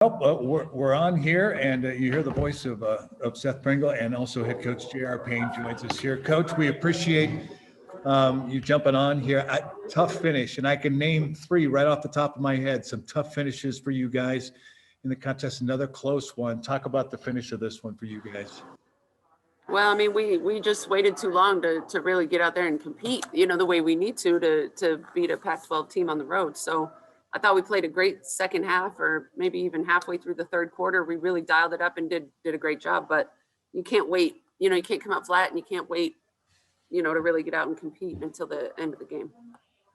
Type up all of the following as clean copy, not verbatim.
We're on here, and you hear the voice of Seth Pringle, and also head coach J.R. Payne joins us here. Coach, we appreciate you jumping on here. Tough finish, and I can name 3 right off the top of my head. Some tough finishes for you guys in the contest. Another close one. Talk about the finish of this one for you guys. Well, I mean, we just waited too long to really get out there and compete, you know, the way we need to beat a Pac-12 team on the road. So I thought we played a great second half, or maybe even halfway through the third quarter. We really dialed it up and did a great job. But you can't wait, you know, you can't come out flat, and you can't wait, you know, to really get out and compete until the end of the game.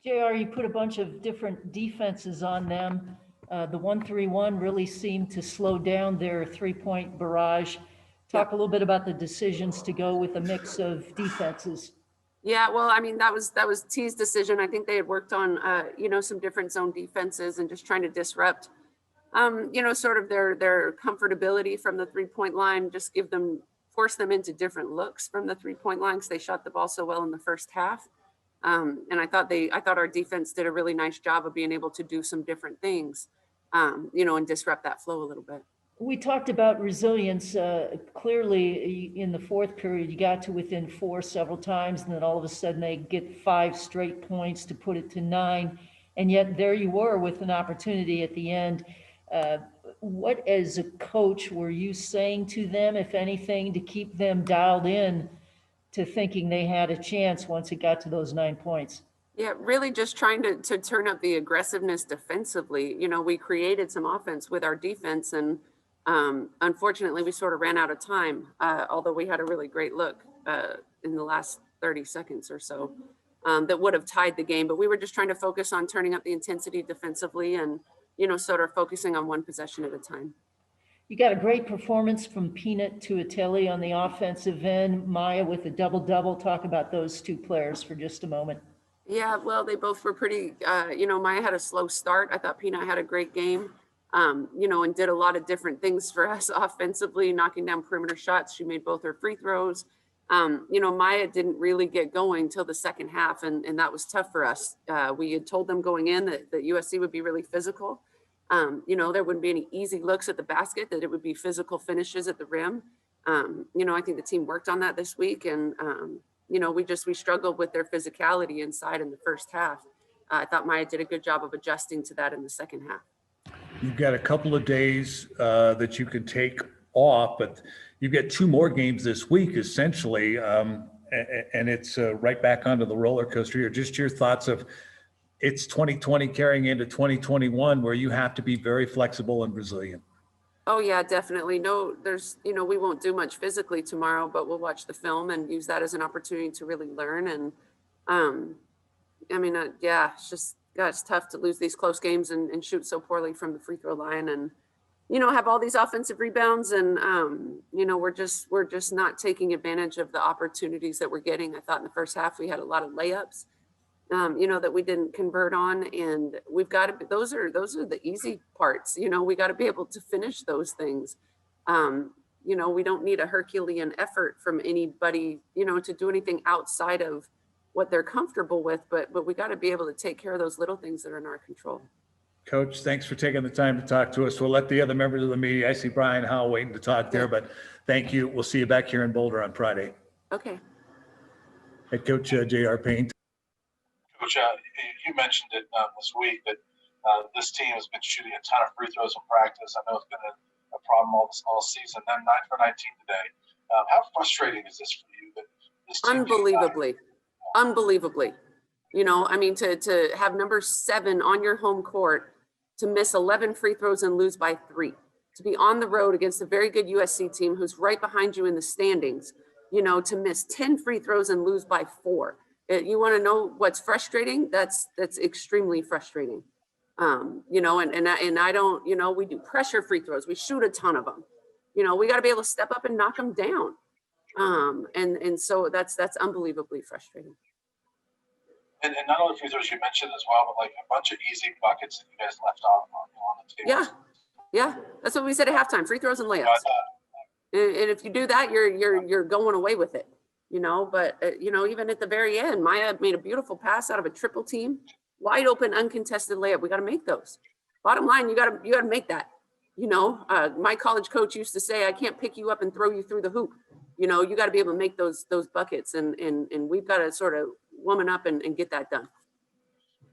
JR, you put a bunch of different defenses on them. The 1-3-1 really seemed to slow down their 3-point barrage. Talk a little bit about the decisions to go with a mix of defenses. Yeah, well, I mean, that was T's decision. I think they had worked on, you know, some different zone defenses and just trying to disrupt, you know, sort of their comfortability from the 3-point line, just force them into different looks from the 3-point line, because they shot the ball so well in the first half. And I thought our defense did a really nice job of being able to do some different things, you know, and disrupt that flow a little bit. We talked about resilience. Clearly, in the fourth period, you got to within 4 several times, and then all of a sudden they get 5 straight points to put it to 9. And yet there you were with an opportunity at the end. What, as a coach, were you saying to them, if anything, to keep them dialed in to thinking they had a chance once it got to those 9 points? Yeah, really just trying to turn up the aggressiveness defensively. You know, we created some offense with our defense, and unfortunately, we sort of ran out of time, although we had a really great look in the last 30 seconds or so that would have tied the game. But we were just trying to focus on turning up the intensity defensively and, you know, sort of focusing on one possession at a time. You got a great performance from Peanut to Atelli on the offensive end. Maya with a double-double. Talk about those 2 players for just a moment. Yeah, well, they both were pretty, you know, Maya had a slow start. I thought Peanut had a great game. You know, and did a lot of different things for us offensively, knocking down perimeter shots. She made both her free throws. You know, Maya didn't really get going till the second half, and that was tough for us. We had told them going in that USC would be really physical. You know, there wouldn't be any easy looks at the basket, that it would be physical finishes at the rim. You know, I think the team worked on that this week, and, you know, we struggled with their physicality inside in the first half. I thought Maya did a good job of adjusting to that in the second half. You've got a couple of days that you can take off, but you've got 2 more games this week, essentially, and it's right back onto the roller coaster here. Just your thoughts of it's 2020 carrying into 2021, where you have to be very flexible and resilient. Oh yeah, definitely. No, you know, we won't do much physically tomorrow, but we'll watch the film and use that as an opportunity to really learn. And I mean, yeah, it's just, God, it's tough to lose these close games and shoot so poorly from the free throw line, and, you know, have all these offensive rebounds, and you know, we're just not taking advantage of the opportunities that we're getting. I thought in the first half we had a lot of layups, you know, that we didn't convert on, and we've got to. Those are the easy parts. You know, we got to be able to finish those things. You know, we don't need a Herculean effort from anybody, you know, to do anything outside of what they're comfortable with, but we got to be able to take care of those little things that are in our control. Coach, thanks for taking the time to talk to us. We'll let the other members of the media, I see Brian Howell waiting to talk there, but thank you. We'll see you back here in Boulder on Friday. Okay. Head coach J.R. Payne. Coach, you mentioned it this week that this team has been shooting a ton of free throws in practice. I know it's been a problem all season. Then 9 for 19 today. How frustrating is this for you? That this team Unbelievably, you know, I mean, to have number 7 on your home court, to miss 11 free throws and lose by 3, to be on the road against a very good USC team who's right behind you in the standings, you know, to miss 10 free throws and lose by 4. You want to know what's frustrating? That's extremely frustrating. You know, and I don't, you know, we do pressure free throws. We shoot a ton of them. You know, we got to be able to step up and knock them down. And so that's unbelievably frustrating. And not only free throws you mentioned as well, but like a bunch of easy buckets that you guys left off on the table. Yeah, that's what we said at halftime: free throws and layups. And if you do that, you're going away with it, you know. But you know, even at the very end, Maya made a beautiful pass out of a triple team, wide open, uncontested layup. We got to make those. Bottom line, you got to make that. You know, my college coach used to say, I can't pick you up and throw you through the hoop. You know, you got to be able to make those buckets, and we've got to sort of woman up and get that done.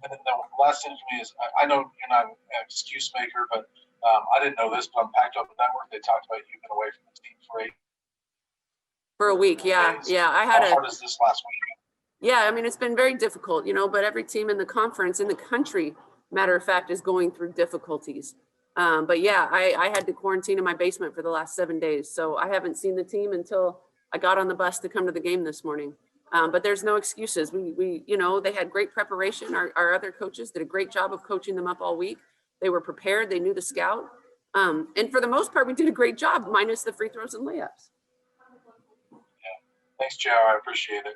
And then the last thing to me is, I know you're not an excuse maker, but I didn't know this, but on Packed Up Network, they talked about you being away from the team for a week. Yeah. days. Yeah. How hard is this last week? Yeah. I mean, it's been very difficult, you know, but every team in the conference, in the country, matter of fact, is going through difficulties. But yeah, I had to quarantine in my basement for the last 7 days. So I haven't seen the team until I got on the bus to come to the game this morning. But there's no excuses. We, you know, they had great preparation. Our other coaches did a great job of coaching them up all week. They were prepared. They knew the scout. And for the most part, we did a great job, minus the free throws and layups. Yeah. Thanks, JR. I appreciate it.